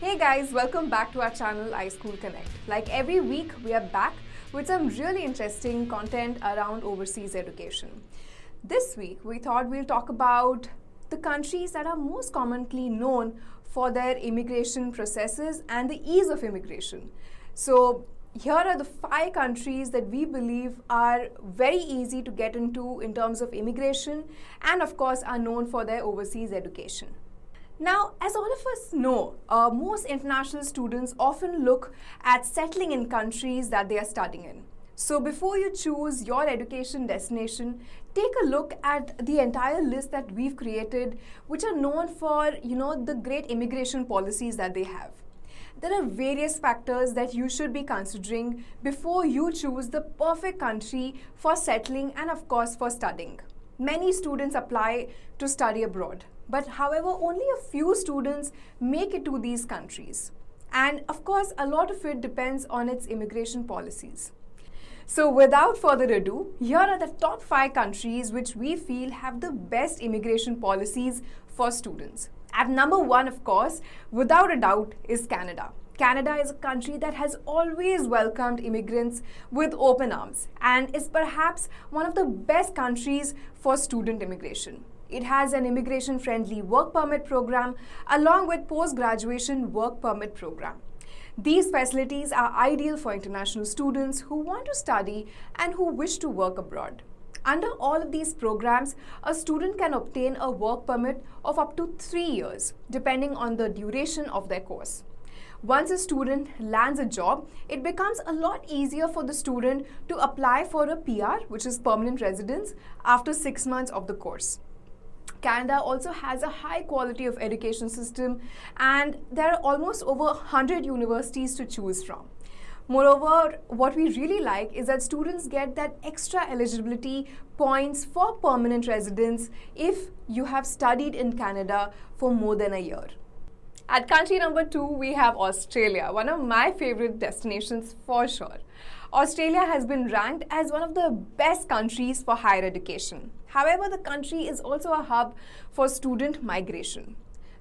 Hey guys, welcome back to our channel iSchoolConnect. Like every week, we are back with some really interesting content around overseas education. This week, we thought we'll talk about the countries that are most commonly known for their immigration processes and the ease of immigration. So here are the 5 countries that we believe are very easy to get into in terms of immigration and of course are known for their overseas education. Now, as all of us know, most international students often look at settling in countries that they are studying in. So before you choose your education destination, take a look at the entire list that we've created, which are known for, the great immigration policies that they have. There are various factors that you should be considering before you choose the perfect country for settling and of course for studying. Many students apply to study abroad, but however, only a few students make it to these countries. And of course, a lot of it depends on its immigration policies. So without further ado, here are the top 5 countries which we feel have the best immigration policies for students. At number 1, of course, without a doubt, is Canada. Canada is a country that has always welcomed immigrants with open arms and is perhaps one of the best countries for student immigration. It has an immigration-friendly work permit program along with post-graduation work permit program. These facilities are ideal for international students who want to study and who wish to work abroad. Under all of these programs, a student can obtain a work permit of up to 3 years, depending on the duration of their course. Once a student lands a job, it becomes a lot easier for the student to apply for a PR, which is permanent residence, after 6 months of the course. Canada also has a high quality of education system and there are almost over 100 universities to choose from. Moreover, what we really like is that students get that extra eligibility points for permanent residence if you have studied in Canada for more than a year. At country number 2, we have Australia, one of my favorite destinations for sure. Australia has been ranked as one of the best countries for higher education. However, the country is also a hub for student migration.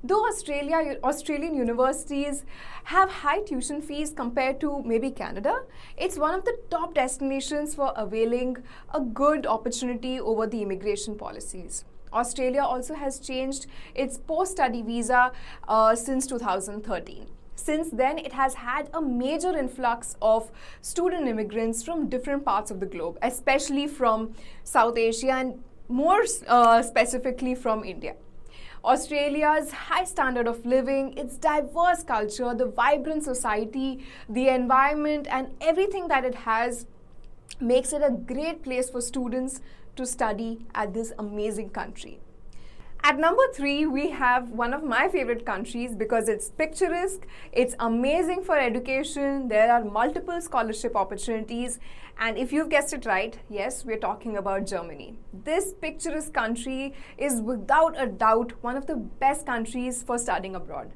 Though Australian universities have high tuition fees compared to maybe Canada, it's one of the top destinations for availing a good opportunity over the immigration policies. Australia also has changed its post-study visa since 2013. Since then, it has had a major influx of student immigrants from different parts of the globe, especially from South Asia and more specifically from India. Australia's high standard of living, its diverse culture, the vibrant society, the environment and everything that it has makes it a great place for students to study at this amazing country. At number 3, we have one of my favorite countries because it's picturesque, it's amazing for education, there are multiple scholarship opportunities, and if you've guessed it right, yes, we're talking about Germany. This picturesque country is without a doubt one of the best countries for studying abroad.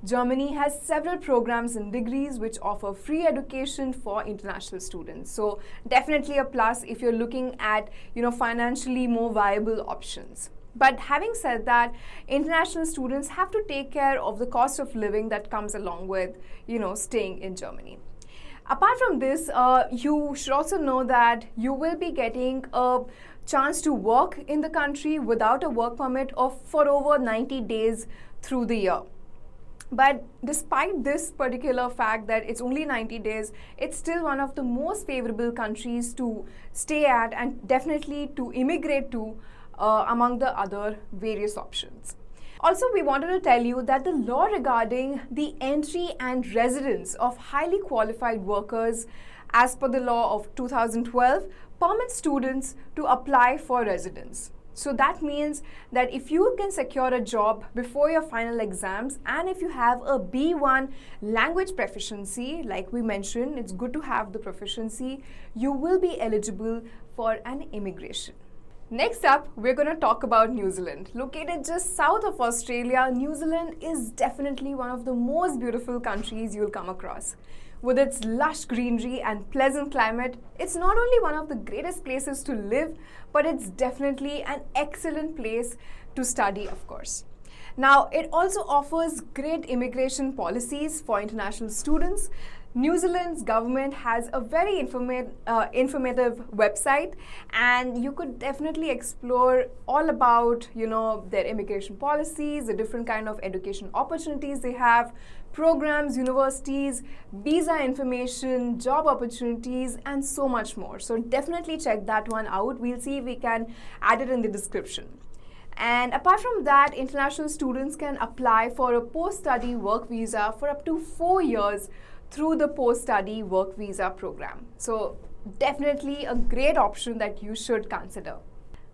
Germany has several programs and degrees which offer free education for international students. So definitely a plus if you're looking at, financially more viable options. But having said that, international students have to take care of the cost of living that comes along with, staying in Germany. Apart from this, you should also know that you will be getting a chance to work in the country without a work permit for over 90 days through the year. But despite this particular fact that it's only 90 days, it's still one of the most favorable countries to stay at and definitely to immigrate to among the other various options. Also, we wanted to tell you that the law regarding the entry and residence of highly qualified workers as per the law of 2012 permits students to apply for residence. So that means that if you can secure a job before your final exams and if you have a B1 language proficiency, like we mentioned, it's good to have the proficiency, you will be eligible for an immigration. Next up, we're going to talk about New Zealand. Located just south of Australia, New Zealand is definitely one of the most beautiful countries you'll come across. With its lush greenery and pleasant climate, it's not only one of the greatest places to live, but it's definitely an excellent place to study, of course. Now, it also offers great immigration policies for international students. New Zealand's government has a very informative website, and you could definitely explore all about, their immigration policies, the different kind of education opportunities they have, programs, universities, visa information, job opportunities, and so much more. So definitely check that one out. We'll see if we can add it in the description. And apart from that, international students can apply for a post-study work visa for up to 4 years through the post-study work visa program. So definitely a great option that you should consider.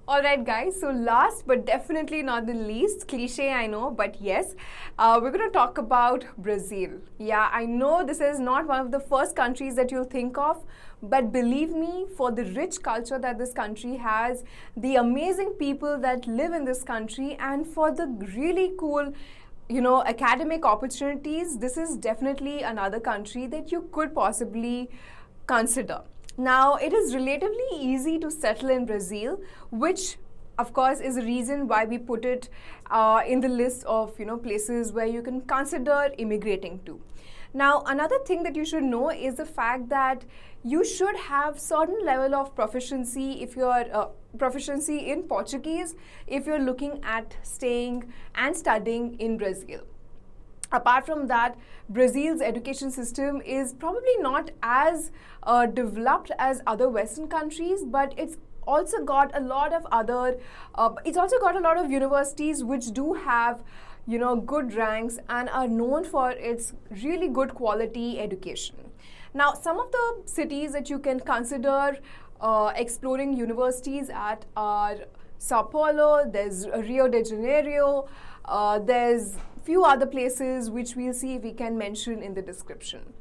Alright guys, so last but definitely not the least, cliche I know, but yes, we're going to talk about Brazil. Yeah, I know this is not one of the first countries that you'll think of, but believe me, for the rich culture that this country has, the amazing people that live in this country, and for the really cool academic opportunities, this is definitely another country that you could possibly consider. Now, it is relatively easy to settle in Brazil, which of course is a reason why we put it in the list of places where you can consider immigrating to. Now, another thing that you should know is the fact that you should have certain level of proficiency if you're proficiency in Portuguese if you're looking at staying and studying in Brazil. Apart from that, Brazil's education system is probably not as developed as other Western countries, but it's also got a lot of universities which do have good ranks and are known for its really good quality education. Now, some of the cities that you can consider exploring universities at are Sao Paulo, there's Rio de Janeiro, there's few other places which we'll see if we can mention in the description.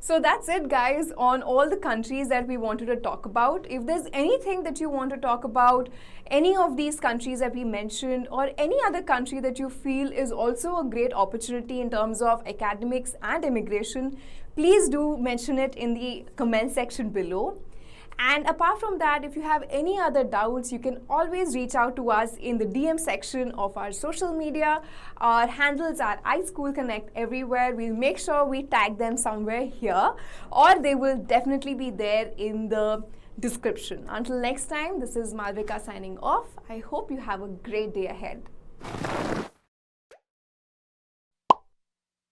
So that's it guys on all the countries that we wanted to talk about. If there's anything that you want to talk about, any of these countries that we mentioned or any other country that you feel is also a great opportunity in terms of academics and immigration, please do mention it in the comment section below. And apart from that, if you have any other doubts, you can always reach out to us in the DM section of our social media. Our handles are iSchoolConnect everywhere. We'll make sure we tag them somewhere here, or they will definitely be there in the description. Until next time, this is Malvika signing off. I hope you have a great day ahead.